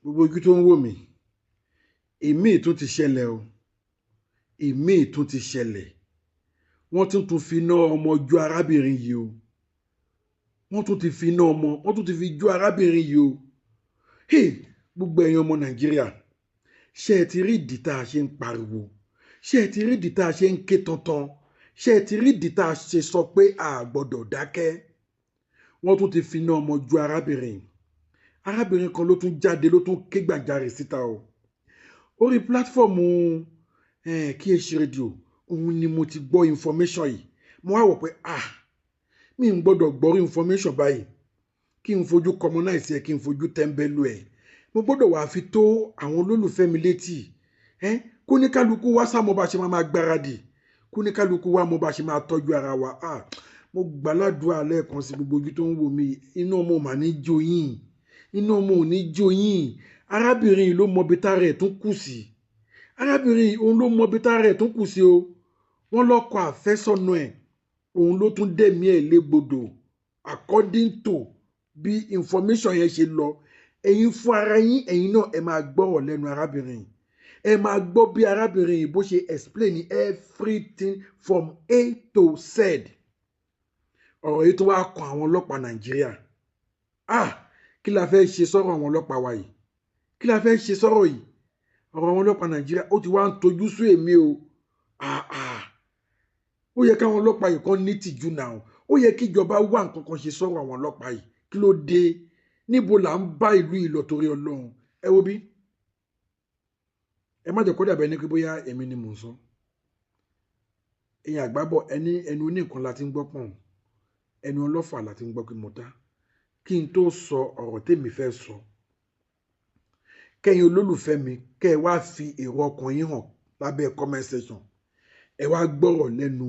gbogbo ojú tó ń wò mí ìmíì tún ti ṣẹlẹ̀ o ìmíì tún ti ṣẹlẹ̀ wọ́n tún fi iná ọmọ jó arábìnrin yìí o wọ́n tún ti fi iná ọmọ wọ́n tún ti fi jó arábìnrin yìí o gbogbo ẹ̀yin ọmọ Nàìjíríà ṣé ẹ ti rí ìdí tá a ṣe ń pariwo ṣé ẹ ti rí ìdí tá a ṣe ń ké tantan ṣé ẹ ti rí ìdí tá a ṣe sọ pé a gbọ́dọ̀ dákẹ́ wọ́n tún ti fi iná ọmọ jó arábìnrin kan ló tún jáde ló tún ké gbàjarè síta o orí pílátífọ̀mù KH Radio òun ni mo ti gbọ́ information yìí mo wá wò pé mi ń gbọ́dọ̀ gbọ́rí information báyìí kí n fojú commonize ẹ̀ kí n fojú tẹ́ńbẹ́lú ẹ̀ mo gbọ́dọ̀ wá fi tó àwọn olólùfẹ́ mi létí kó ní kálukú wá sá mo bá ṣe máa gbáradì kó ní kálukú wá mo bá ṣe máa tọ́jú ara wa mo gbàládùá lẹ́ẹ̀kan sí gbogbo ojú tó ń wò mí iná ọmọ mà ní jó yín iná ọmọ ò ní jó yín arábìnrin yìí ló mọ ibi tára ẹ̀ tún kù sí arábìnrin yìí òun ló mọ ibi tára ẹ̀ tún kù sí o wọ́n lọ́kọ àfẹ́sọ́nà ẹ̀ òun ló tún dẹ̀mí ẹ̀ légbodò according to bí information yẹn ṣe lọ ẹ̀yin fún ara yín ẹ̀yin náà ẹ máa gbọ́rọ̀ lẹ́nu arábìnrin yìí ẹ máa gbọ́ bí arábìnrin yìí bó ṣe explain everything from A to Z ọ̀rọ̀ yìí tó wá kan àwọn ọlọ́pàá Nàìjíríà kí la fẹ́ ṣe sọ́rọ̀ àwọn ọlọ́pàá wa yìí kí la fẹ́ ṣe sọ́rọ̀ yìí ọ̀rọ̀ àwọn ọlọ́pàá Nàìjíríà ó ti wá ń tojú sú èmi o ó yẹ káwọn ọlọ́pàá yìí kan ní tìjú náà ó yẹ kí ìjọba wá nǹkan kan ṣe sọ́rọ̀ àwọn ọlọ́pàá yìí kí ló dé níbo là ń bá ìlú yìí lọ torí Ọlọ́run ẹ wo bí ẹ má jẹ́ kó dàbẹ̀ ní pé bóyá èmi ni mò ń sọ èyàn àgbábọ̀ ẹnu oníkan la ti ń gbọ́ pọ̀n ẹnu ọlọ́fà la ti ń gbọ́ pé mo dá kí n tó sọ ọ̀rọ̀ tèmi fẹ́ sọ kẹ́yin olólùfẹ́ mi kẹ́ ẹ wá fi èrò ọkàn yín hàn lábẹ́ comment section ẹ wá gbọ́rọ̀ lẹ́nu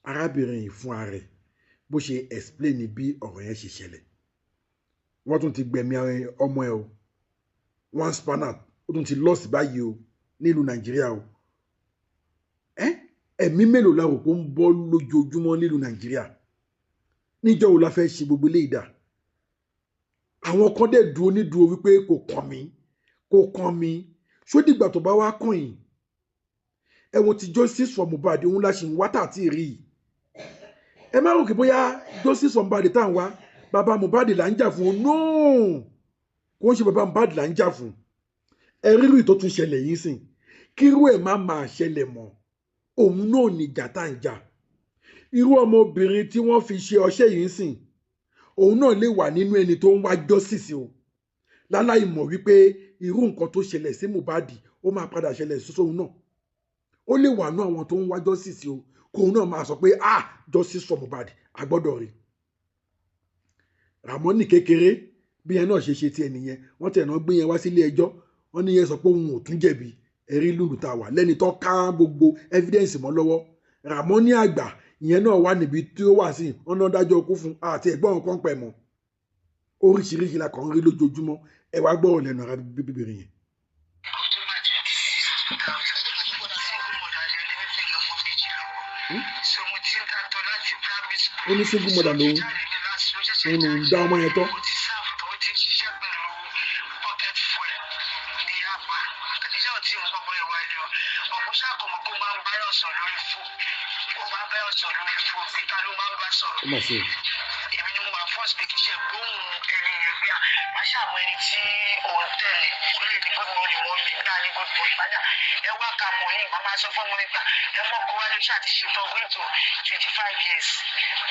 arábìnrin yìí fún ààrẹ bó ṣe explain bí ọ̀rọ̀ yẹn ṣe ṣẹlẹ̀ wọ́n tún ti gbẹ̀mí ọmọ ẹ o one spanner ó tún ti lọ́ọ̀sì báyìí o nílùú Nàìjíríà o ẹ̀mí mélòó la rò pé ó ń bọ́ lójoojúmọ́ nílùú Nàìjíríà níjọ́ wo la fẹ́ ṣe gbogbo ilé ìdá àwọn kan dẹ̀ dúró nídúró wípé kò kàn mí ṣó dìgbà tó bá wá kàn yín ẹ̀wọ̀n ti justice for Mohbad òun la ṣì ń wá tààtì rí i ẹ má rò kí bóyá justice for Mohbad tá à ń wá bàbá Mohbad là ń jà fún o no kò ń ṣe bàbá Mohbad là ń jà fún ẹ rírú ìtọ́ tún ṣẹlẹ̀ yìí sìn kírú ẹ̀ má máa ṣẹlẹ̀ mọ́ òun náà nìjà tá à ń jà irú ọmọbìnrin tí wọ́n fi ṣe ọṣẹ́ yìí sìn òun náà lè wà nínú ẹni tó ń wá justice o láláì mọ̀ wípé irú nǹkan tó ṣẹlẹ̀ sí Mohbad ó máa padà ṣẹlẹ̀ sóhun náà ó lè wà nú àwọn tó ń wá justice o kóun náà máa sọ pé justice for Mohbad àgbọ́dọ̀ rí Ramoni kékeré bí yẹn náà ṣe ti ẹnìyẹn wọ́n tẹ̀ náà gbé yẹn wá sílé ẹjọ́ wọ́n ní yẹn sọ pé òun ò tún jẹ̀bi ẹ̀rí lùlù tá a wà lẹ́ni tó ká gbogbo evidence mọ́ lọ́wọ́ Ramoni àgbà ìyẹn náà wà níbi tí ó wà sí wọn náà dájọ́ ikú fún àti ẹ̀gbọ́n kan pẹ̀ mọ́ oríṣiríṣi la kàn ń rí lójoojúmọ́ ẹ wá gbọ́rọ̀ lẹ́nu ara bíbélì yẹn. ó ní single mother lòun òun dá ọmọ yẹn tọ́. èmi ni mo máa fọ́ sí kí ṣe gbóhùn ẹni yẹn bí a ṣàmọ ẹni tí òun tẹ̀lé ó lè ní good morning wọ́n mi náà ní good morning padà ẹ wá ká mọ̀ ní màmá sọ fún ọmọ nípa ẹ mọ̀ kó wálé ṣáà ti ṣe tán going to 25 years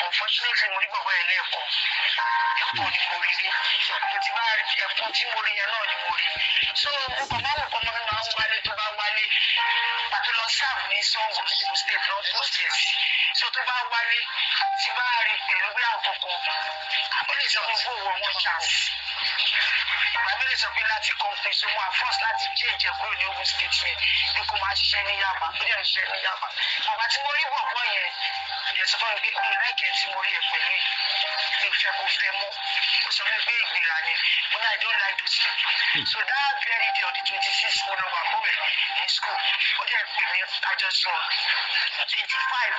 unfortunately mo ní bàbá ẹ lẹ́ẹ̀kan ẹ̀kọ́ ni mo rí rí mo ti bá ẹ̀kọ́ tí mo rí yẹn náà ni mo rí so mo kàn máa wò kọ́ ọmọ mi máa ń wálé tó bá wálé pàtó lọ sáàbù ní Ṣàngó Ogun State lọ post ẹ̀ sí so tó bá wálé tí bá rí pẹ̀lú bí àkókò àbọ̀ lè sọ fún owó wọn chance àbọ̀ lè sọ pé láti company so mo àfọ́s láti jẹ́ ìjẹ́ kúrò ní Ogun State yẹn ní kó máa ṣiṣẹ́ ní Yaba ó dẹ̀ ń ṣiṣẹ́ ní Yaba bàbá tí mo rí bọ̀bọ̀ yẹn ìdẹ̀ sọ fún mi pé òun láìkẹ́ tí mo rí ẹ̀ pẹ̀lú mi fẹ́ kó fẹ́ mọ́ ó sọ pé ìgbéra ni mo ní I don't like those people so that very day on the 26th mo lọ wà búrẹ̀ ní school ó dẹ̀ pè mí àjọsọ 25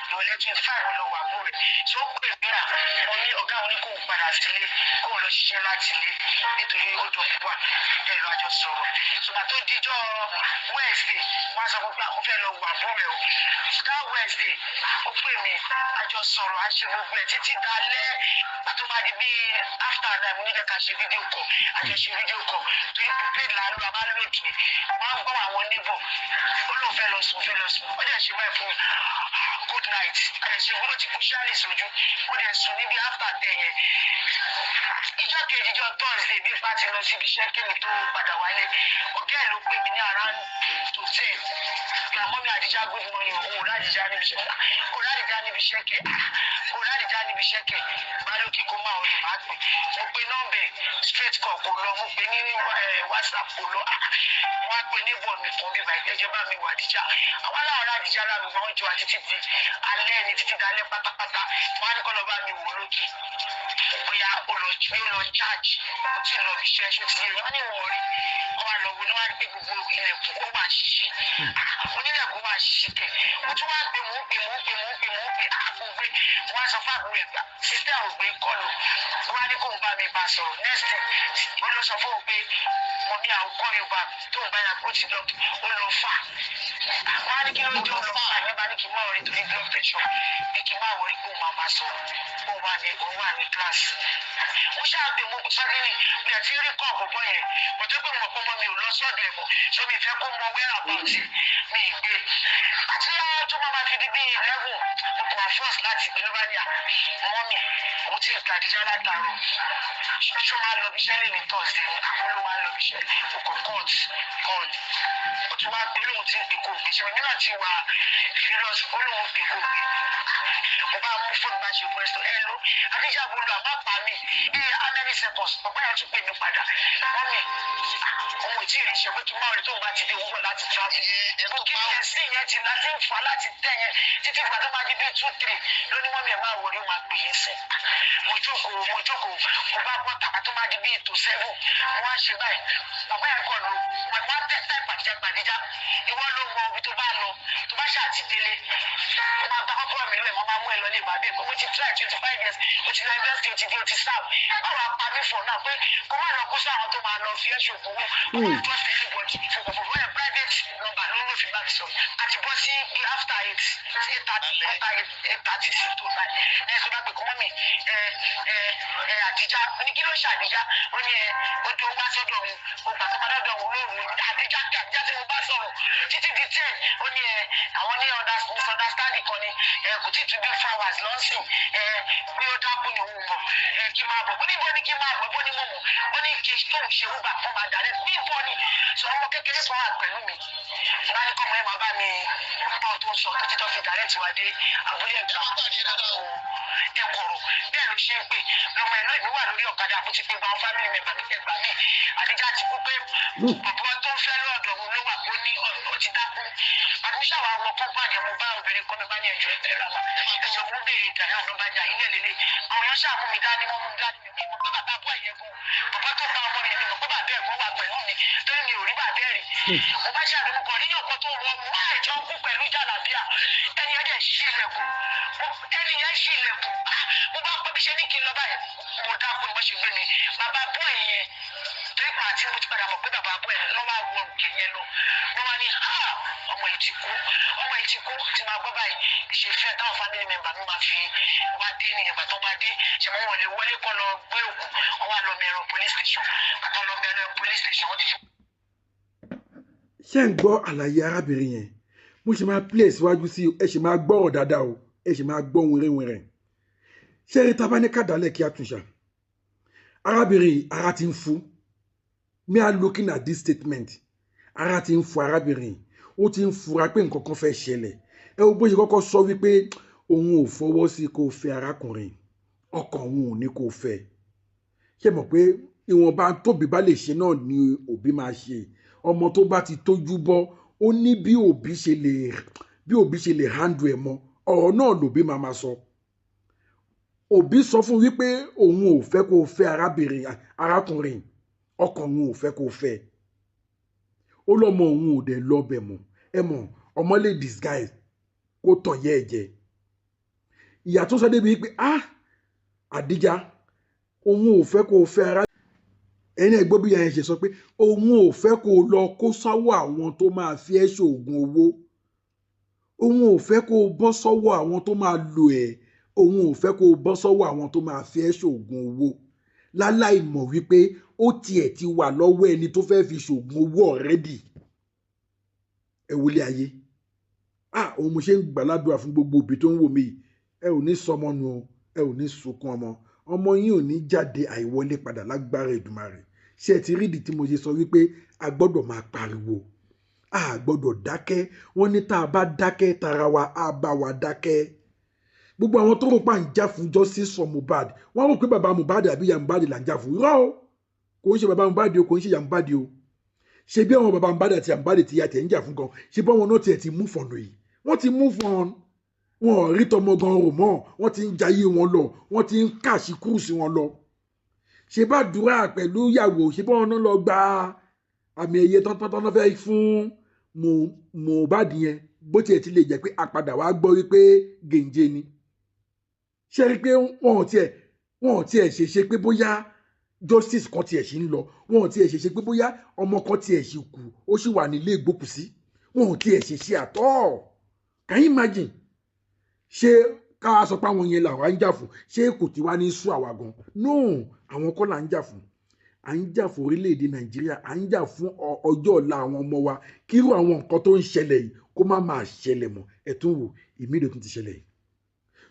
ìrọ̀lẹ́ 25 mo lọ wà búrẹ̀ so ó pè mí ní ọ̀gá òun ní kò padà sílé kó lọ ṣiṣẹ́ láti ilé nítorí ó jọ wà bẹ́ẹ̀ lọ àjọ sọ̀rọ̀ ṣùgbọ́n tó dijọ́ Wednesday wọ́n sọ pé àwọn fẹ́ lọ wà bó rẹ̀ o that Wednesday ó pè mí àjọ sọ̀rọ̀ àṣẹ gbogbo ẹ̀ títí dalẹ́ tó máa di bí after that mo ní kẹ́ ká ṣe fídíò kọ̀ àjọ ṣe fídíò kọ̀ torí prepaid làálù àbá lòdì wọ́n á gbọ́ àwọn neighbor ó lóun fẹ́ lọ sùn ó dẹ̀ ṣe báyìí fún mi good night àdẹ̀sẹ̀ owó ti kú ṣáàlì sójú ó dẹ̀ sùn níbi after ten yẹn ìjọ kejì ìjọ Thursday bí bá ti lọ síbi iṣẹ́ kí ni tó padà wálé ọ̀gá ẹ̀ ló pè mí ní around to 10 bí àmọ́ mi Àdìjá good morning òun Àdìjá níbi iṣẹ́ Àdìjá níbi iṣẹ́ kẹ̀ Àdìjá níbi iṣẹ́ kẹ̀ Bálòkè kó máa orin máa pè mo pe nọ́ọ̀bẹ̀ straight call kò lọ mo pe ní WhatsApp kò lọ wọ́n á pe níbọ̀ mi kan bí bàjẹ́ ẹjọ́ bá mi wà Àdìjá àwọn aláwọ̀ Àdìjá láàmì wọn jọ àti títí alẹ́ ní títí dalẹ́ pátápátá wọ́n á ní kọ́ lọ bá mi wò lókè bóyá ó lọ charge ó ti lọ bí iṣẹ́ ṣó ti yé wọ́n ní wọ́n rí wọ́n á lọ wo ní wọ́n á gbé gbogbo ilẹ̀kùn kó wà ṣíṣí onílẹ̀kùn wà ṣíṣí kẹ̀ wọ́n tún wá gbé mò ń pè àgbègbè wọ́n á sọ fún àbúrò ẹ̀gbà sísẹ́ ògbé kọlù wọ́n á ní kó ń bá mi bá sọ̀rọ̀ next thing ó lọ sọ fún òun pé mo ní àwọn kọ́ yorùbá tó ń bá yà kó ti lọ ó lọ fà wọ́n á ní kí ló ń jẹ́ ó lọ fà ní bá ní kí n má wọrí torí blood pressure ní kí n má wọrí kó máa máa sọ̀rọ̀ òun wà ní class mo ṣáàgbé mo sọ́dún ní mi àti rí kọ́ ọ̀bọ̀bọ̀ yẹn mo tó pé mo pọ́ mọ́ mi ò lọ sọ́dọ̀ ẹ̀ mọ́ so mi fẹ́ kó mọ where about mi gbé àti tó máa fi di bí 11 mo kò wá first láti gbé ló bá ní àmọ́ mi òun ti gbà Àdìjá látàárọ̀ ṣó máa lọ bí iṣẹ́ lè ní Thursday àwọn ló máa lọ bí iṣẹ́ mo kọ̀ court call ó tún wá gbé lóhun tí ń pè kó gbé ṣe mi náà ti wà furious ó lóhun pè kó gbé mo bá mú fóònù bá ṣe fún ẹsẹ ẹ ló Àdìjá bolo àmọ́ pa mi how many seconds ọgbà yẹn tún pè mí padà mọ́mì ohun ìtí rí ṣe pé kí n máa rí tóun bá ti dé owó láti travel ẹ̀bùn kí ni sí yẹn ti láti ń fa láti tẹ̀ yẹn títí ìgbà tó máa di bíi 2-3 lóní mọ́mì ẹ̀ máa wọlé máa pè é sẹ́ mo jókòó mo bá bọ́ tàbá tó máa di bíi 2-7 wọ́n á ṣe báyìí bàbá yẹn kọ́ ló wọ́n á tẹ́ Àdìjá ìwọ ló mọ ibi tó bá lọ tó bá ṣáà ti délé mo máa bá kọ́kọ́ mi lọ ẹ̀ mo máa mú ẹ lọ ní ìbàdí mo ti try 25 years o ti lọ university o ti di o ti serve báwo apá mi fọ̀ náà pé kó má lọ kó sáwọn tó máa lọ fi ẹ́ ṣògbówó kó má trust anybody fòkòfòkò ẹ̀ private number ló ń lò fi bá mi sọ àti bọ́ sí after 8:30 sí tó báyìí ẹ̀ tó bá pè kó mọ́ mi Àdìjá ní kí ló ṣe Àdìjá ó ní ó tó wá sọ́dọ̀ òun ó gbà tó má dọ́dọ̀ òun lóòrùn Àdìjá tí mo bá sọ̀rọ̀ títí di 10 ó ní àwọn ní misunderstanding kan ní kò tí ì tún bí 4 hours lọ́sìn pé ó dákú ní òun mọ̀ kí n máa bọ̀ níbo ni kí n máa bọ̀ bó ni mo mọ̀ ó ní kí tóun ṣe wúgbà fún máa dàrẹ́ níbo ni sọ ọmọ kékeré kan wà pẹ̀lú mi wọ́n á ní kọ́mọ ẹ̀ máa bá mi bọ́ tó ń sọ títí tó fi dàrẹ́ tiwa dé àbúlé ẹ̀gbọ́n ẹ̀kọ̀rọ̀ bẹ́ẹ̀ ló ṣe ń pè lọ́mọ ẹ̀ lóyún wà lórí ọ̀kadà mo ti pé gba family member mi ẹgbà mi Àdìjá ti kú pé bàbá tó ń fẹ́ lọ́dọ̀ òun ló wà ó ní ó ti dákú àdúgbò àwọn ọmọ kan pàdé mo bá obìnrin kan mi bá ní ẹjọ́ ẹ̀rọ àmọ́ ẹ̀sọ̀ fún béèrè ìdáyà ló bá jà ilé lélẹ̀ àwọn èèyàn ṣáà mú mi dání wọ́n mú mi dání mi mọ̀ pé bàbá bọ́ ẹ̀yẹ gan bàbá tó pa ọmọ yẹn mi mọ̀ pé bàbá ẹ̀gbọ́n wà pẹ̀lú mi torí mi ò rí bàbá ẹ̀rì mo bá ṣàdúgbò kan níyàn kan tó wọ máa ìjọ ń kú pẹ̀lú jàlábíà ẹni yẹn dẹ̀ ṣí ilẹ̀kùn mo bá pẹ́ bí ṣe ní kí n lọ báyìí mo dákú ni wọ́n ṣe gbé mi bàbá bọ́ ẹ̀yẹn torí pa àti mo ti padà mọ̀ pé bàbá bọ́ ẹ̀ lọ́wọ́ àwọn òkè yẹn lọ wọ́n wá ní ọmọ yìí ti kú tí máa gbọ́ báyìí ṣe fẹ́ táwọn family member mi máa fi wá dé ní ìgbà tó bá dé ṣe mọ́ wọn lè wọlé kọ́ lọ gbé òkú wọ́n wá lọ mẹ́rọ police station àtọ́ lọ mẹ́rọ police station wọ́n ti fi. ṣé ń gbọ́ àlàyé arábìnrin yẹn mo ṣe máa play síwájú sí ẹ ṣe máa gbọ́rọ̀ dáadáa o ẹ ṣe máa gbọ́ wẹ̀rẹ̀wẹ̀rẹ̀ ṣé rí tábà ní kàdálẹ̀ kí a tún ṣá arábìnrin ara ti ń fún me are looking at this statement ara ti ń fún arábìnrin ó ti ń fura pé nǹkan kan fẹ́ ṣẹlẹ̀ ẹ wo bó ṣe kọ́kọ́ sọ wípé òun ò fọwọ́ sí kó fẹ́ arákùnrin ọkàn òun ò ní kó fẹ́ ṣé mọ̀ pé ìwọ̀nba tóbi bá lè ṣe náà ni òbí máa ṣe ọmọ tó bá ti tójú bọ́ ó ní bí òbí ṣe lè handle ẹ̀ mọ́ ọ̀rọ̀ náà lòbí máa sọ òbí sọ fún wípé òun ò fẹ́ kó fẹ́ arákùnrin ọkàn òun ò fẹ́ kó fẹ́ ó lọ́mọ òun ò dẹ̀ lọ́bẹ̀ mọ́ ẹ mọ̀ ọmọ lè disguise kó tàn yẹ́ ẹ̀ jẹ ìyá tó sọ débi wípé Àdíjà òun ò fẹ́ kó o fẹ́ ara ẹni ẹgbẹ́ bí yẹn ṣe sọ pé òun ò fẹ́ kó o lọ kó sọ́wọ́ àwọn tó máa fi ẹ́ ṣoògùn owó, òun ò fẹ́ kó o bọ́ sọ́wọ́ àwọn tó máa lò ẹ́, òun ò fẹ́ kó o bọ́ sọ́wọ́ àwọn tó máa fi ẹ́ ṣoògùn owó láláì mọ̀ wípé ó tiẹ̀ ti wà lọ́wọ́ ẹni tó fẹ́ fi ṣoògùn owó already. Ẹ wọlé ayé. Òun mo ṣe ń gbàládùra fún gbogbo òbí tó ń wò mí yìí, ẹ ò ní sọmọ nù o, ẹ ò ní sunkún ọmọ yín ò ní jáde àìwọlé padà lágbára Èdùmàrè. Ṣé ẹ ti rí ìdí tí mo ṣe sọ wípé a gbọ́dọ̀ máa pariwo, a gbọ́dọ̀ dákẹ́. Wọ́n ní tá a bá dákẹ́ tara wa á bá wa dákẹ́. Gbogbo àwọn tó rò pa ń jà fún justice for Mohbad, wọ́n rò pé bàbá Mohbad àbí ìyá Mohbad là ń jà fún. Irọ́ o, kò ń ṣe bàbá Mohbad o, kò ń ṣe ìyá Mohbad o. Ṣé bí àwọn bàbá Mohbad àti ìyá Mohbad ti ya tẹ̀ ń jà fún gan, ṣé bí àwọn náà tiẹ̀ ti move on yìí, wọ́n ti move on. Wọn ò rí tọmọ gan rò mọ́, wọ́n ti ń jayé wọn lọ, wọ́n ti ń kàṣí kúrùsì wọn lọ. Ṣé bá dúrà pẹ̀lú ìyàwó, ṣé bí wọn náà lọ gba àmì ẹ̀yẹ tán fẹ́ fún Mohbad yẹn, bó tiẹ̀ ti lè jẹ́ pé àpadà wá gbọ́ wípé gèǹjẹ ni. Ṣé rí pé wọn ò tiẹ̀ ṣe pé bóyá justice kan tiẹ̀ ṣì ń lọ, wọn ò tiẹ̀ ṣe pé bóyá ọmọ kan tiẹ̀ ṣì kú ó sì wà nílé ìgbókùsí, wọn ò tiẹ̀ ṣe àtọ́. Can you imagine? Ṣé ká sọ pé àwọn yẹn làwa ń jà fún, ṣé kò ti wá ní sú àwa gan? No, àwọn kọ́ là ń jà fún. À ń jà fún orílẹ̀-èdè Nàìjíríà, à ń jà fún ọjọ́ ọ̀la àwọn ọmọ wa, kírú àwọn nǹkan tó ń ṣẹlẹ̀ yìí kó má máa ṣẹlẹ̀ mọ́. Ẹ tún wò, ìmídìí tún ti ṣẹlẹ̀ yìí.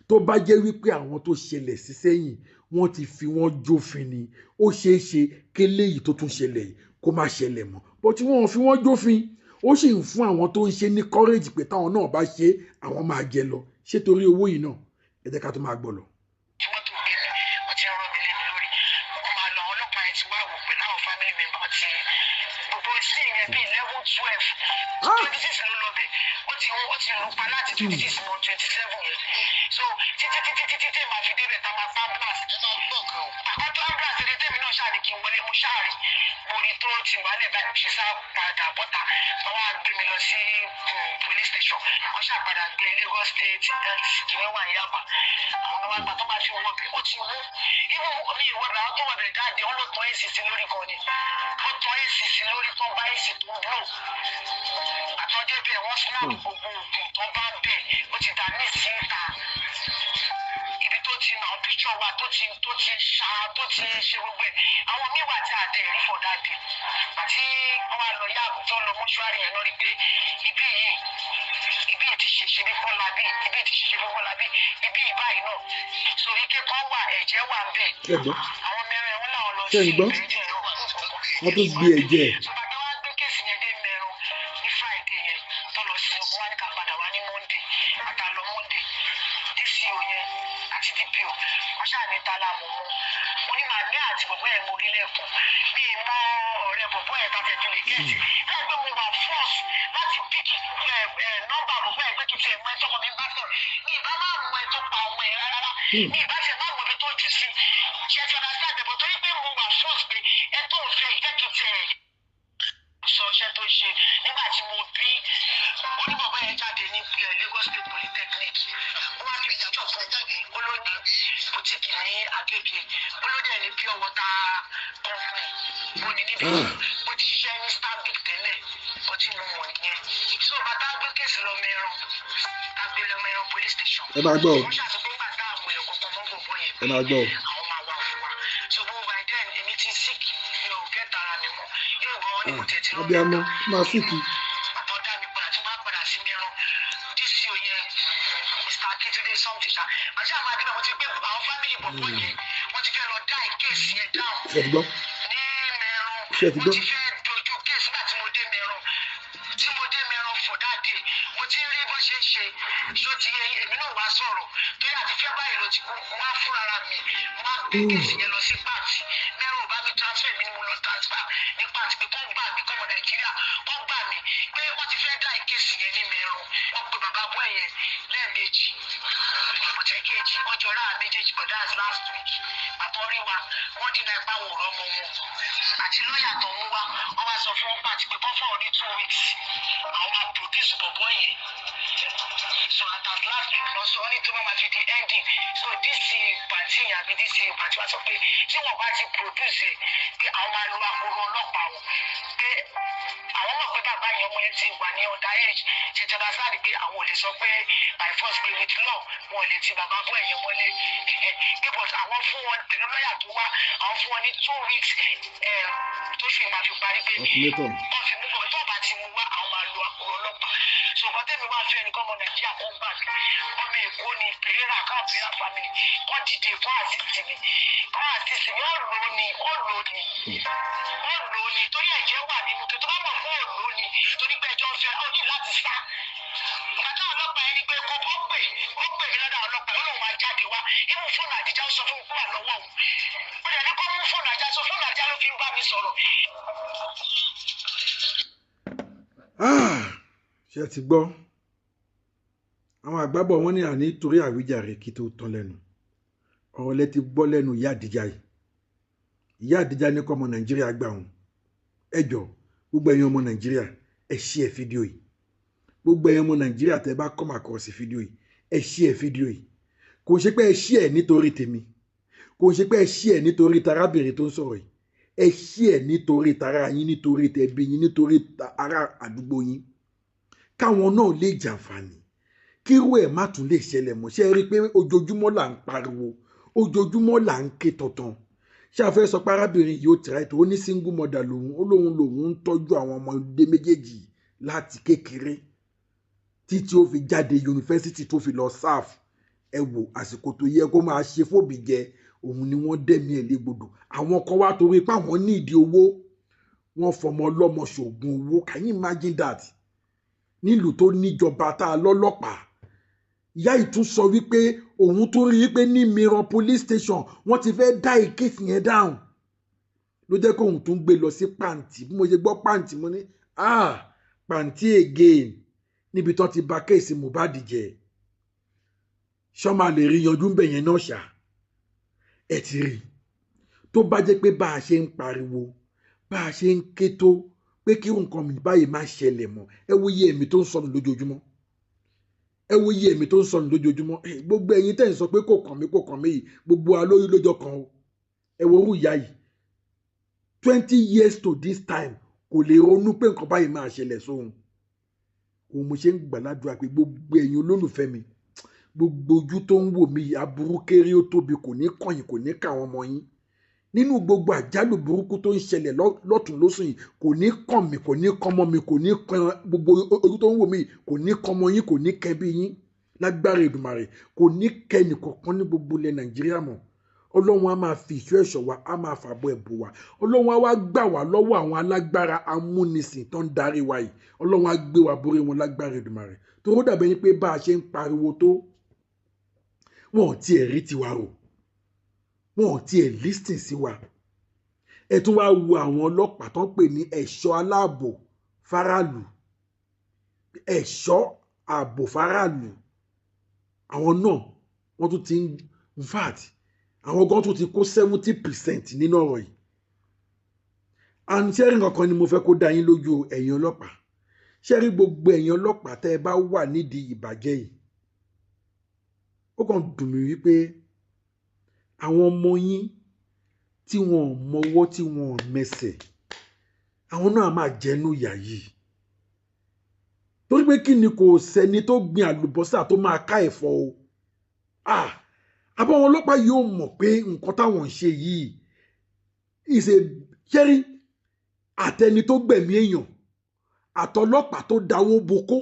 Tó bá jẹ́ wípé àwọn tó ṣẹlẹ̀ sí sẹ́yìn wọ́n ti fi wọ́n jófin ni, ó ṣeé ṣe kí eléyìí tó tún ṣẹlẹ̀ yìí kó má ṣẹlẹ̀ mọ́. Bó tí wọ́n fi wọ́n jófin, ó sì ń fún àwọn tó ń ṣe ní courage pé táwọn náà bá ṣe àwọn máa jẹ lọ. Ṣé torí owó yìí náà? Ẹ jẹ́ ká tó máa gbọ́ lọ. So títí máa fi débẹ̀ tá máa bá blast àkọ́tọ́ blast ní tèmi náà ṣáà ní kí n wọlé mo ṣáàrí mo rí tó ti wálẹ̀ báyìí ṣe sá padà bọ́ta wọ́n wá gbé mi lọ sí police station wọ́n ṣáà padà gbé Lagos State health kìnìún wà ní Yaba àwọn ọmọ àgbà tó máa fi wọ́ bẹ̀ ó ti wó ibú mi ìwọ́bẹ̀ àwọn tó wọ̀ bẹ̀ jáde wọ́n ló tọ́ èsì sí lórí kan ni wọ́n tọ́ èsì sí lórí tán bá èsì tó blow àtọ́jọ́ bẹ́ẹ̀ wọ́n snap gbogbo òògùn tó bá bẹ̀ ó ti dà ní ìsìnta ibi tó ti nà píṣọ wa tó ti ṣá tó ti ṣe gbogbo ẹ̀ àwọn míì wà tí a dé rí for that day àti wọ́n wá lọ yá àbùtọ lọ mọ́ṣúárì yẹn lórí pé ibi ti ṣèṣe ní Fọlábí ibi ti ṣèṣe ní Fọlábí ibi ìbáyìí náà so ike kan wà ẹ̀jẹ̀ wà ń bẹ̀ àwọn mẹ́rin wọn làwọn lọ sí ẹ̀jẹ̀ wọ́n tún gbé ẹ̀jẹ̀. Ẹ máa gbọ́. Ẹ máa gbọ́. Abiyamọ máa síkì. Ṣé ti gbọ́? Ṣé ti gbọ́? So at last week lọ sọ ní tó bá máa fi di ending so this party àbí this party wá sọ pé tí wọ́n bá ti produce pé àwọn máa lo àkóró ọlọ́pàá wọn pé àwọn mọ̀ pé bàbá yẹn ọmọ yẹn ti wà ní under age ṣe tẹ́lá sáré pé àwọn ò lè sọ pé by force pé with law wọn ò lè ti bàbá bọ́ ẹ̀yẹn mọ́lé because àwọn fún wọn pẹ̀lú lọ́yà tó wá àwọn fún wọn ní 2 weeks tó ṣe máa fi parí pé wọ́n fi mú bọ̀ tó bá ti mú wá àwọn máa lo àkóró ọlọ́pàá so nǹkan tẹ́mi wá fẹ́ nìkan ọmọ nàìjíríà kan gbà mí ọmọ èkó ni Pereira kan Pereira family wọ́n dìde fún àtìsí mi wọ́n lò ní torí ẹ̀jẹ̀ wà nínú tó bá mọ̀ fún òlò ní torí pé ẹjọ́ fẹ́ ọ ní láti sá ìgbà táwọn ọlọ́pàá yẹn ni pé ó pè mí lọ́dọ̀ ọlọ́pàá ó lóun máa jáde wá ibù fóònù àdìjá ó sọ fún mi kó wà lọ́wọ́ òun ó dẹ̀ ní kó mú fóònù àdìjá sọ fóònù àdìjá ló fi ń bá mi sọ̀rọ̀. ṣe ti gbọ́ àwọn àgbàbọ̀ wọn ní àní torí àwíjàre kí tó tán lẹ́nu ọ̀rọ̀ lẹ ti gbọ́ lẹ́nu ìyá àdìjá yìí ìyá àdìjá ní kọ́ ọmọ nàìjíríà gbà wọn ẹjọ́ gbogbo ẹ̀yin ọmọ nàìjíríà ẹ share fídíò yìí gbogbo ẹ̀yin ọmọ nàìjíríà tẹ́ bá come across fídíò yìí ẹ share fídíò yìí kò ṣe pé ẹ share nítorí tèmi kò ṣe pé ẹ share nítorí tarábìnrin tó ń sọ̀rọ̀ yìí ẹ share nítorí tara yín nítorí tẹbí yín nítorí ará àdúgbò yín káwọn náà lè jàǹfààní kírú ẹ̀ má tún lè ṣẹlẹ̀ mọ́ ṣe rí i pé ojoojúmọ́ là ń pariwo ojoojúmọ́ là ń ké tọ̀tàn ṣé a fẹ́ sọ pé arábìnrin yìí ó tẹ̀ra ètò ó ní single mother lòun ń tọ́jú àwọn ọmọdé méjèèjì láti kékeré títí ó fi jáde yunifásitì tó fi lọ sáf ẹ wò àsìkò tó yẹ kó máa ṣe fòbí jẹ òun ni wọ́n dẹ̀mí ẹ̀ légbodò àwọn kan wá torí pé àwọn ní ìdí owó wọ́n fọmọ ọlọ́mọ ṣògùn owó can you imagine that nílùú tó níjọba tá a lọ́lọ́pàá ìyá yìí tún sọ wípé òun tún rí i pé ní Mìíràn police station wọ́n ti fẹ́ dá ìkéèsì yẹn dáhùn ló jẹ́ kó òun tún gbé lọ sí pàǹtí bí mo ṣe gbọ́ pàǹtí mo ní pàǹtí again níbi tó ti bà kéèsì Mohbad jẹ́ ṣọ́mà lè rí yanjú bẹ̀ yẹn náà ṣá ẹ ti rí tó bá jẹ́ pé bá a ṣe ń pariwo bá a ṣe ń ké tó pé kí nǹkan mi báyìí má ṣẹlẹ̀ mọ́ ẹ wo iye ẹ̀mí tó ń sọnù lójoojúmọ́ ẹ wo iye ẹ̀mí tó ń sọnù lójoojúmọ́ gbogbo ẹ̀yin tẹ́ ń sọ pé kò kàn mí yìí gbogbo alóyún lójọ́ kan o ẹ wo orú ìyá yìí 20 years to this time kò lè ronú pé nǹkan báyìí máa ṣẹlẹ̀ sóhun òun mo ṣe ń gbàládùá pé gbogbo ẹ̀yin olólùfẹ́ mi gbogbo ojú tó ń wò mí aburú kéré ó tóbi kò ní kàn yín kò ní kà wọ́n mọ́ yín nínú gbogbo àjálù burúkú tó ń ṣẹlẹ̀ lọ́tún lósùn yìí kò ní kàn mí kò ní kàn mọ́ mi kò ní kàn gbogbo ojú tó ń wò mí kò ní kàn mọ́ yín kò ní kẹ́ bí yín lágbára Èdùmàrè kò ní kẹ́ nìkankan ní gbogbo ilẹ̀ Nàìjíríà mọ́ Ọlọ́run á máa fi ìṣọ́ ẹ̀ṣọ́ wa á máa fàbọ̀ ẹ̀bù wa Ọlọ́run á wá gbà wá lọ́wọ́ àwọn alágbára amúnisìn tó ń darí wa yìí Ọlọ́run á gbé wa borí wọn lágbára Èdùmàrè tó ó dàbẹ̀ yín pé bá a ṣe ń pariwo tó wọn ò tiẹ̀ rí tiwa rò wọn ò tiẹ̀ lísìn sí wa ẹ tún wá wo àwọn ọlọ́pàá tó ń pè ní ẹ̀ṣọ́ aláàbò faraàlú ẹ̀ṣọ́ ààbò faraàlú àwọn náà wọ́n tún ti ń vat àwọn gan tún ti kó 70% nínú ọ̀rọ̀ yìí and ṣẹ́rí kankan ni mo fẹ́ kó dá yín lójú ẹ̀yin ọlọ́pàá ṣẹ́rí gbogbo ẹ̀yin ọlọ́pàá tẹ́ ẹ bá wà nídìí ìbàjẹ́ yìí ó kàn dùn mí wípé àwọn ọmọ yín tí wọn ò mọwọ́ tí wọn ò mẹsẹ̀ àwọn náà máa jẹnu ìyà yìí torí pé kí ni kò sẹ́ni tó gbin àlùbọ́sà tó máa ká ẹ̀fọ́ o àbáwọn ọlọ́pàá yóò mọ̀ pé nǹkan táwọn ń ṣe yìí ìṣe ṣẹ́rí àtẹni tó gbẹ̀mí èèyàn àtọlọ́pàá tó dáwó boko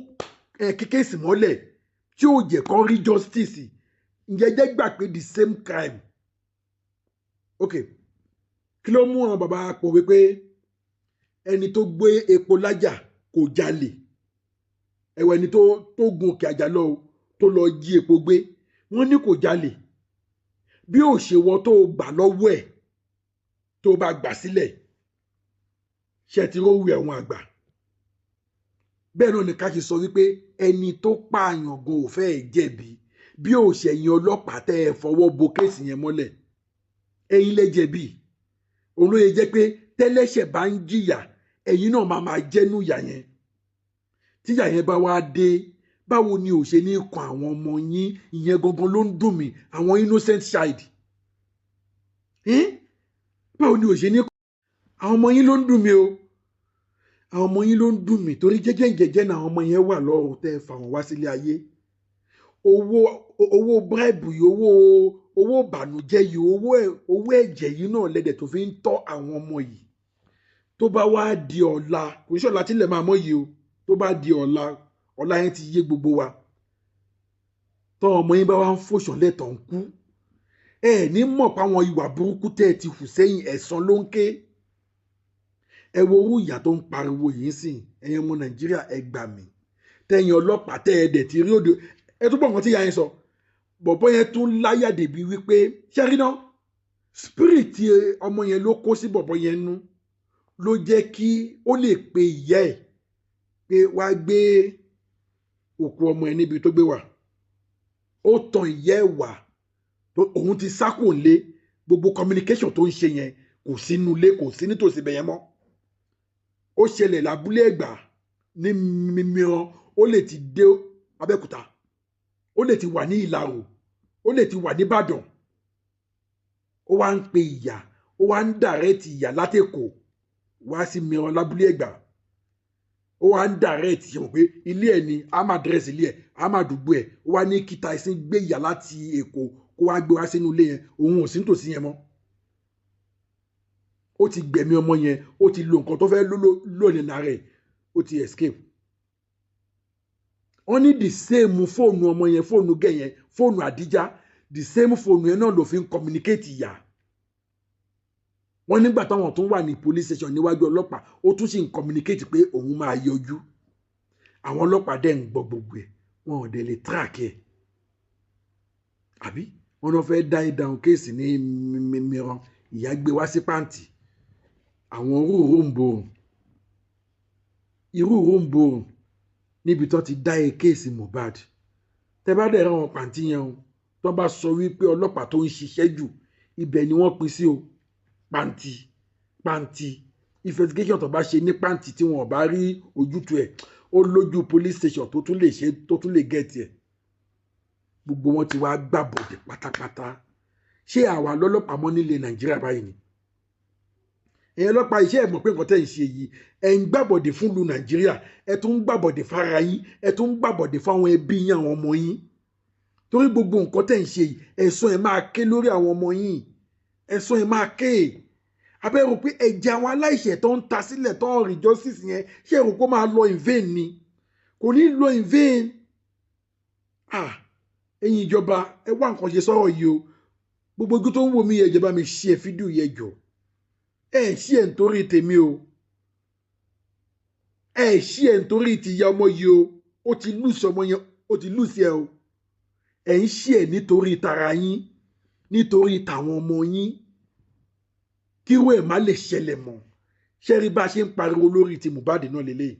kékèsì mọ́lẹ̀ tí ò jẹ́ kán rí justice ǹjẹ́ jẹ́ gbà pé the same crime ok kí ló mú àwọn bàbá pòwe pé ẹni tó gbé epo lájà kò jalè ẹ̀wọ̀ ẹni tó gun òkè àjà lọ tó lọ jí epo gbé wọ́n ní kò jalè bí ò ṣe wọ́n tó gbà lọ́wọ́ ẹ̀ tó bá gbà sílẹ̀ ṣe ti rówó ẹ̀wọ̀n àgbà bẹ́ẹ̀ náà ni ká ṣe sọ wípé ẹni tó pààyàn gan ò fẹ́ jẹ̀bi bí ò ṣẹ̀yìn ọlọ́pàá tẹ́ ẹ fọwọ́ bo kéèsì yẹn mọ́lẹ̀ ẹ̀yin lẹ jẹ̀bi òun ló yẹ jẹ́ pé tẹ́lẹ́ṣẹ̀ bá ń jìyà ẹ̀yin náà máa jẹ́nu ìyà yẹn tíyà yẹn bá wá dé báwo ni ò ṣe ní kan àwọn ọmọ yín? Ìyẹn gangan ló ń dùn mí, àwọn innocent child. Báwo ni ò ṣe ní kan àwọn ọmọ yín? Ló ń dùn mí o, àwọn ọmọ yín ló ń dùn mí, torí jẹ́jẹ́ náà àwọn ọmọ yẹn wà lọ́rùn tẹ́ fà wọ́n wá sílé ayé. Owó bribe yìí, owó ìbànújẹ́ yìí, owó ẹ̀jẹ̀ yìí náà lẹ́dẹ̀ tó fi ń tọ́ àwọn ọmọ yìí. Tó bá wá di ọ̀la, kò ní ṣọ̀la tí ilẹ̀ máa mọ́ yìí o, tó bá di ọ̀la yẹn ti yé gbogbo wa. Tọ́ ọmọ yín bá wá ń fòṣàn lẹ́tọ̀ ń kú, ẹ ní mọ̀ páwọn ìwà burúkú tẹ́ ẹ ti hù sẹ́yìn ẹ̀san ló ń ké. Ẹ wo orú ìyà tó ń pariwo yìí sìn, ẹ̀yin ọmọ Nàìjíríà ẹ gbà mí. Tẹ̀yin ọlọ́pàá tẹ́ ẹ dẹ̀ ti rí òde, ẹ tún bọ̀ nǹkan tí ìyá yẹn sọ. Bọ̀bọ́ yẹn tún láyà débi wípé ṣẹ́rí náà spirit ọmọ yẹn ló kó sí bọ̀bọ́ yẹn nú, ló jẹ́ kí ó lè pe ìyá ẹ̀ pé wá gbé òkú ọmọ ẹ̀ níbi tó gbé wà. Ó tan ìyá ẹ̀ wá, òun ti sá kò lé, gbogbo communication tó ń ṣe yẹn kò sínú ilé, kò sí nítòsí ibẹ̀ yẹn mọ́. Ó ṣẹlẹ̀ lábúlé Ẹ̀gbá ní Mìíràn, ó lè ti dé Abẹ́òkúta, ó lè ti wà ní Ìlarò, ó lè ti wà ní Ìbàdàn. Ó wá ń pe ìyá, ó wá ń dàrẹ́tì ìyá látẹ̀kọ̀ wá sí Mìíràn lábúlé Ẹ̀gbá. Ó wá ń dàrẹ́tì ṣe mọ̀ pé ilé ẹ̀ ni a máa dírẹ́sì ilé ẹ̀, a máa dùgbò ẹ̀. Ó wá ní kí Tyson gbé ìyá láti Èkó kó wá gbé wá sínú ilé yẹn, òun ò sí nítòsí yẹn mọ́. Ó ti gbẹ̀mí ọmọ yẹn, ó ti lo nǹkan tó fẹ́ lò nínú ara ẹ̀, ó ti escape. Wọ́n ní the same fóònù ọmọ yẹn, fóònù gẹ̀ yẹn, fóònù Àdíjà, the same fóònù yẹn náà ló fi ń communicate ìyá. Wọ́n nígbà táwọn tún wà ní police station níwájú ọlọ́pàá, ó tún sì ń communicate pé òun máa yọjú. Àwọn ọlọ́pàá dẹ̀ ń gbọ́ gbogbo ẹ̀, wọn ò dẹ̀ lè track ẹ̀. Àbí wọ́n náà fẹ́ dá ìdáhùn kéèsì ní Mìíràn, ìyá gbé wá sí pàǹtì. Àwọn irú ròǹbòrùn níbi tó ti dá kéèsì Mohbad. Tẹ́ bá dẹ̀ ra wọn pàǹtí yẹn o, tó bá sọ wípé ọlọ́pàá tó ń ṣiṣẹ́ jù ibẹ̀ ni wọ́n pín sí o. Pàǹtí investigation tó bá ṣe ní pàǹtí tí wọn ò bá rí ojútùú ẹ̀, ó lójú police station tó tún lè ṣe, tó tún lè gẹ̀ẹ́tì ẹ̀. Gbogbo wọn ti wá gbàbọ̀dẹ̀ pátápátá. Ṣé àwa lọ́lọ́pàá mọ́ nílé Nàìjíríà báyìí ni? Ẹ̀yin ọlọ́pàá, iṣẹ́ ẹ̀ mọ̀ pé nǹkan tẹ́ ń ṣe yìí, ẹ̀ ń gbàbọ̀dẹ̀ fún ìlú Nàìjíríà, ẹ̀ tún ń gbàbọ̀dẹ̀ fara yín, ẹ̀ tún ń gbàbọ̀dẹ̀ fáwọn ẹbí yín, àwọn ọmọ yín. Torí gbogbo nǹkan tẹ́ ń ṣe yìí, ẹ̀san ẹ̀ máa ké lórí àwọn ọmọ yín, ẹ̀san ẹ̀ máa ké. Abẹ́rù pé ẹ̀jẹ̀ àwọn aláìṣẹ̀ tó ń ta sílẹ̀ tó ń rìn justice yẹn, ṣé èrò kó máa lọ in vain ni? Kò ní lọ in vain. Ẹ̀yin ìjọba, ẹ wá nǹkan ṣe sọ̀rọ̀ yìí o. Gbogbo ojú tó ń wò mí, ẹ jẹ́ bá mi share fídíò yẹn jọ. Ẹ share nítorí tèmi o, ẹ share nítorí tìyá ọmọ yìí o. Ó ti lùsì ọmọ yẹn, ó ti lùsì ẹ o. Ẹ ń share nítorí tara yín, nítorí tàwọn ọmọ yín, kí irú ẹ̀ má lè ṣẹlẹ̀ mọ́. Ṣé rí bá ṣe ń pariwo lórí ti Mohbad náà lélẹ́yìí?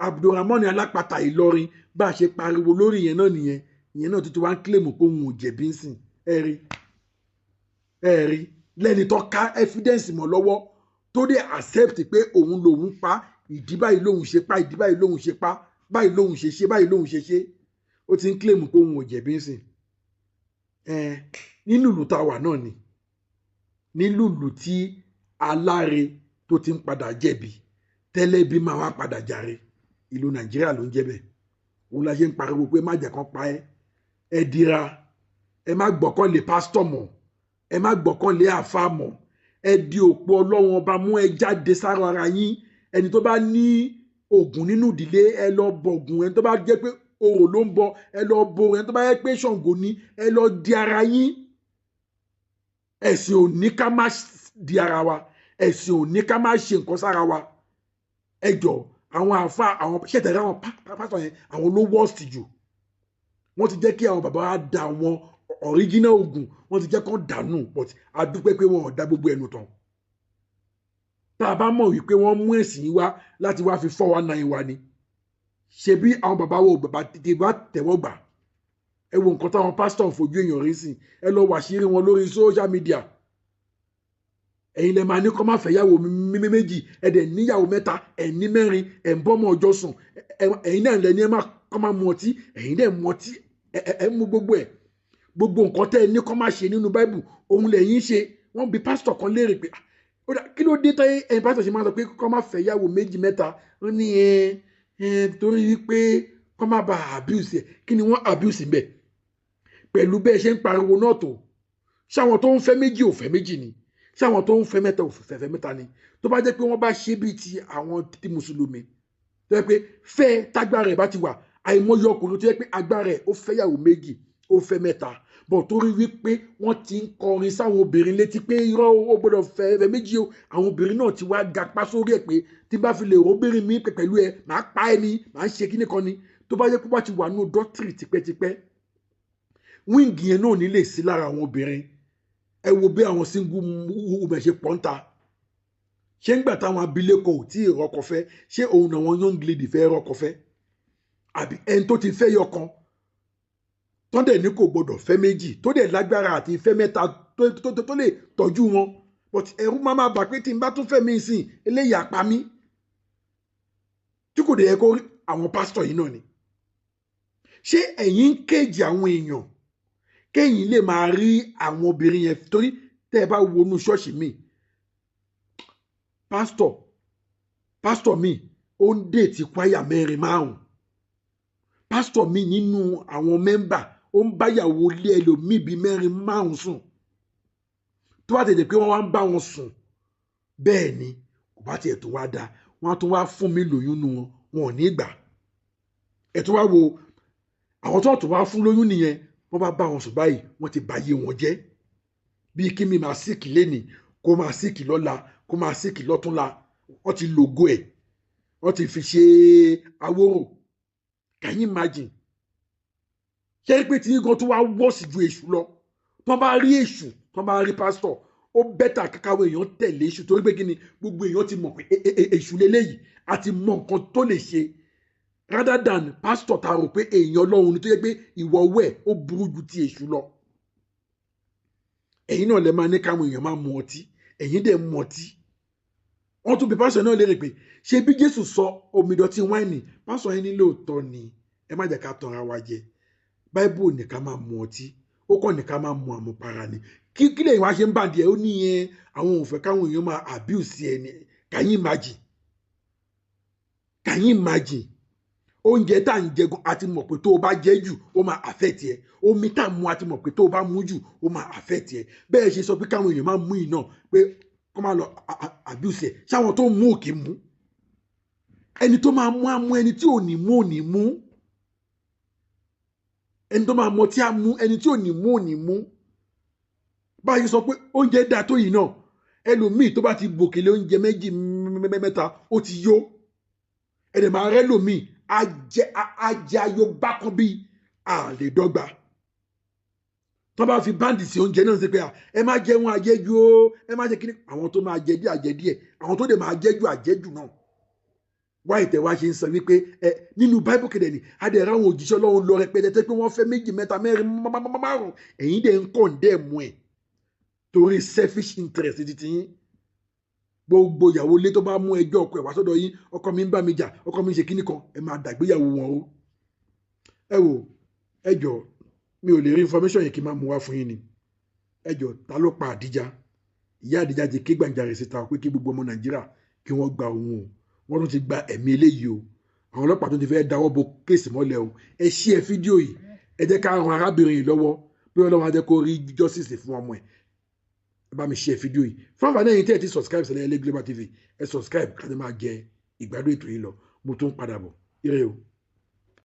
Abdulrahman Alápatà Ìlọrin, bá ṣe pariwo lórí yẹn náà nìyẹn. Ìyẹn náà tuntun wá ń claim pé òun ò jẹ̀bi ń sìn. Ẹ rí lẹ́ni tó ká evidence mọ́ lọ́wọ́, tó dé accept pé òun lòun pa, ìdí báyìí lòun ṣe pa, ìdí báyìí lòun ṣe pa, báyìí lòun ṣe ṣe, báyìí lòun ṣe ṣe. Ó ti ń claim pé òun ò jẹ̀bi ń sìn. Nínú ìlú tá a wà náà ni, nínú ìlú tí aláre tó ti ń padà jẹ̀bi, tẹ́lẹ̀ bí máa wá padà jàre. Ìlú Nàìjíríà ló ń jẹ́ bẹ́ẹ̀. Òun la ṣe ń pariwo pé má jẹ́ kán pa ẹ́. Ẹ dira, ẹ má gbọ́kàn lé pásítọ̀ mọ́, ẹ má gbọ́kàn lé àfáà mọ́. Ẹ di òpó Ọlọ́run ọba mú, ẹ jáde sára ara yín. Ẹni tó bá ní ògùn nínú ìdílé, ẹ lọ bọ ògùn. Ẹni tó bá jẹ́ pé orò ló ń bọ, ẹ lọ bo. Ẹni tó bá jẹ́ pé Ṣàngó ni, ẹ lọ di ara yín. Ẹ̀sìn ò ní ká má di ara wa, ẹ̀sìn ò ní ká má ṣe nǹkan sára wa. Ẹ jọ̀ọ́, àwọn àfáà, àwọn ṣẹ̀tẹ̀rẹ̀, àwọn pásítọ̀ yẹn, àwọn ló worst jù. Wọ́n ti jẹ́ kí àwọn bàbá wa da àwọn original ogun, wọ́n ti jẹ́ kán dànù, but a dúpẹ́ pé wọn ò dá gbogbo ẹnu tán. Tá a bá mọ̀ wípé wọ́n mú ẹ̀sìn wá láti wá fi 419 wa ni, ṣebí àwọn bàbá wo bàbá tètè bá tẹ̀wọ́ gbà. Ẹ wo nǹkan táwọn pásítọ̀ ń fojú èèyàn rí sí, ẹ lọ wà sírí wọn lórí social media. Ẹ̀yin lẹ máa ní kó má fẹ́ yàwó méjì, ẹ dẹ̀ níyàwó mẹ́ta, ẹ ní mẹ́rin, ẹ ń bọ́mọ ọjọ́ sùn. Ẹ̀yin náà lẹ ní ẹ má máa mu ọtí ẹ̀yin dẹ̀ mu ọtí ẹ mú gbogbo ẹ̀ gbogbo nǹkan tẹ́ ẹ ní kó máa ṣe nínú Bible òun lẹ́yìn ṣe wọ́n bi pásítọ̀ kan léèrè pé kí ló dé táyé ẹ̀yin pásítọ̀ ṣe máa sọ pé kó máa fẹ́ yàwó méjì mẹ́ta wọ́n ní torí pé kó máa bá abuse ẹ̀ kí ni wọ́n abuse ń bẹ̀ pẹ̀lú bẹ́ẹ̀ ṣe ń pariwo náà tó ṣáwọn tó ń fẹ́ méjì ò fẹ́ méjì ni ṣáwọn tó ń fẹ́ mẹ́ta ò fẹ́ mẹ́ta ni tó bá jẹ́ pé wọ́n bá ṣe bíi ti àwọn tí mùsùlùmí tó yẹ pé fẹ́ tágbára ẹ̀ bá ti wà àìmọye ọkùnrin tó yẹ pé agbára ẹ̀ ó fẹ́ yàwó méjì ó fẹ́ mẹ́ta bọ̀ torí wípé wọ́n ti ń kọrin sáwọn obìnrin létí pé irọ́ ó gbọ́dọ̀ fẹ́ méjì o àwọn obìnrin náà ti wá gapá sórí ẹ̀ pé tí bá fi lè róbìnrin mi pẹ̀lú ẹ màá pa ẹ ní màá ṣe kíní kan ni tó bá yẹ kó bá ti wà nù dọ́tírì tipẹ́tipẹ́ wíǹgì yẹn náà ní lè sí lára àwọn obìnrin ẹ wo bí àwọn single women ṣe pọ́ńta ṣé ń gbà táwọn abilékọ ò tí ì rọ́kọ fẹ́ ṣé òun náà wọn young lady fẹ́ rọ́kọ fẹ́ àbí ẹni tó ti fẹ́ yọkan tó dẹ̀ ní kò gbọdọ̀ fẹ́ méjì tó dẹ̀ lágbára àti fẹ́ mẹ́ta tó lè tọ́jú wọn but ẹ̀rù máa máa bà pé tí n bá tún fẹ́ mi sìn eléyìí àpá mi tí kò dẹ̀ yẹ kó rí àwọn pásítọ̀ yìí náà ni ṣé ẹ̀yin ń kéjì àwọn èèyàn kéyìn lè máa rí àwọn obìnrin yẹn torí tẹ́ ẹ bá wọnú ṣọ́ọ̀ṣì mi pásítọ̀ mi ó ń déètì kwáyà 4-5 pásítọ̀ mi nínú àwọn mẹ́mbà ó ń báyàwó ilé ẹlòmíì bíi 4-5 sùn tó bá tètè pé wọ́n wá ń bá wọn sùn bẹ́ẹ̀ ni kò bá tiẹ̀ tó wá dáa wọ́n á tún wá fún mi lóyún nu wọn ò ní gbà ẹ̀ tó wá wo àwọn tó wá fún lóyún nìyẹn wọ́n bá bá wọn sùn báyìí wọ́n ti báyé wọn jẹ́ bíi kí mi máa síkì lénìí kó máa síkì lọ́la kó máa síkì lọ́túnla wọ́n ti lògo ẹ̀ wọ́n ti fi ṣe awórò can you imagine ṣé pé tí gan tó wá wọ́ọ̀sì ju èṣù lọ tó bá rí èṣù tó bá rí pásítọ̀ ó bẹ́tà kíkàwé èèyàn tẹ̀lé èṣù torí pé kí ni gbogbo èèyàn ti mọ̀ pé èṣù lélẹ́yìí àti mọ nǹkan tó lè ṣe rather than pásítọ̀ ta rò pé èèyàn ọlọ́run ni tó yẹ pé ìwọ wẹ̀ ó burú ju ti èṣù lọ ẹ̀yin náà lè máa ní káwọn èèyàn máa mu ọtí ẹ̀yin dẹ̀ mu ọtí wọ́n tún bí pásítọ̀ náà lérè pé ṣé bí Jésù sọ omi ìdọ̀tí wáìnì pásítọ̀ yẹn ní lóòótọ́ ni ẹ má jẹ́ ká tanra wa jẹ báíbù ní ká máa mu ọtí ó kàn ní ká máa mu àmupara ni kí lèyìn wá ṣe ń bàdí ẹ ó ní yẹn àwọn ò fẹ́ káwọn èèyàn máa abuse ẹni can you imagine oúnjẹ tá à ń jẹgun àti mọ̀ pé tó o bá jẹ jù ó máa affect ẹ omi tá à ń mu àti mọ̀ pé tó o bá mu jù ó máa affect ẹ bẹ́ẹ̀ ṣe sọ pé káwọn èèyàn máa mú iná pé kọ́ máa lọ abuse ẹ ṣáwọn tó mú òkè mú ẹni tó máa mú àmú ẹni tí ò ní mú ò ní mú ẹni tó máa mọ tí a mú ẹni tí ò ní mú ò ní mú báyìí sọ pé oúnjẹ dáa tó yìí náà ẹlòmíì tó bá ti bòkèlè oúnjẹ méjì mẹ́ta ó ti yó ẹ̀dẹ̀ máa rẹ́ lòmíì ajẹ́ ayọ̀ bákan bíi àlè dọ́gba tó bá fi báńdì sí oúnjẹ náà ṣe pé ẹ má jẹ wọn àjẹjù o ẹ má jẹ kíní àwọn tó máa jẹ díẹ̀ àjẹdíẹ̀ àwọn tó dẹ̀ máa jẹjù àjẹjù náà wá ìtẹ̀wá ṣe ń sọ wípé nínú Bible kéde ni adẹ̀rẹ̀ àwọn òjíṣẹ́ Ọlọ́run lọ rẹpẹtẹ pé wọ́n fẹ́ 2, 3, 4, 5 ẹ̀yin dẹ̀ ń condemn ẹ̀ torí selfish interest ti ti yín gbogbo ìyàwó ilé tó bá mú ẹjọ́ ọkọ ẹ̀ wá sọ́dọ̀ yín ọkọ mi ń bá mi jà ọkọ mi ń ṣe kíní kan ẹ máa dàgbéyàwó wọn o ẹ wò ẹ jọ mi ò lè rí information yẹn kí n máa mú wá fún yín ni ẹ jọ ta ló pa Àdíjà ìyá Àdíjà ti ké gbàǹjarè síta pé kí gbogbo ọmọ Nàìjíríà kí wọ́n gba òun o wọ́n tún ti gba ẹ̀mí eléyìí o àwọn ọlọ́pàá tó ti fẹ́ dáwọ́ bo kéèsì mọ́lẹ̀ o ẹ share fídíò yìí ẹ jẹ́ ká ran arábìnrin yìí lọ́wọ́ bí Ọlọ́run á jẹ́ kó rí justice fún ọmọ ẹ̀ ẹ bá mi share fídíò yìí fún àǹfààní ẹ̀yin tí ẹ ti subscribe sílẹ̀ Ele Global TV ẹ subscribe ká lè máa jẹ ìgbádùn ètò yìí lọ mo tún padà bọ̀ ire o.